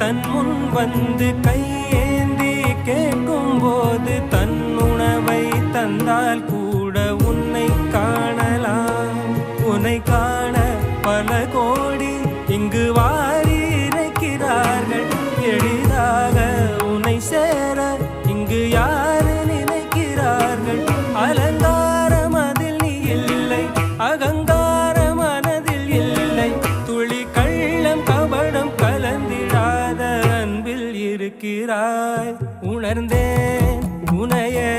தன் முன் வந்து கையேந்தி கேட்கும் போது தன் உணவை தந்தால் கூட உன்னை காணலாம். உன்னை காண பல கோடி இங்கு வாரி இறைக்கிறார்கள். எளிதாக உன்னை சேர இங்கு யாரு நினைக்கிறார்கள். அலங்காரம் அதில் நீ இல்லை, அகங்கார மனதில் இல்லை. துளி கள்ளம் கபடம் கலந்திடாத அன்பில் இருக்கிறாய். உணர்ந்தேன் உனையே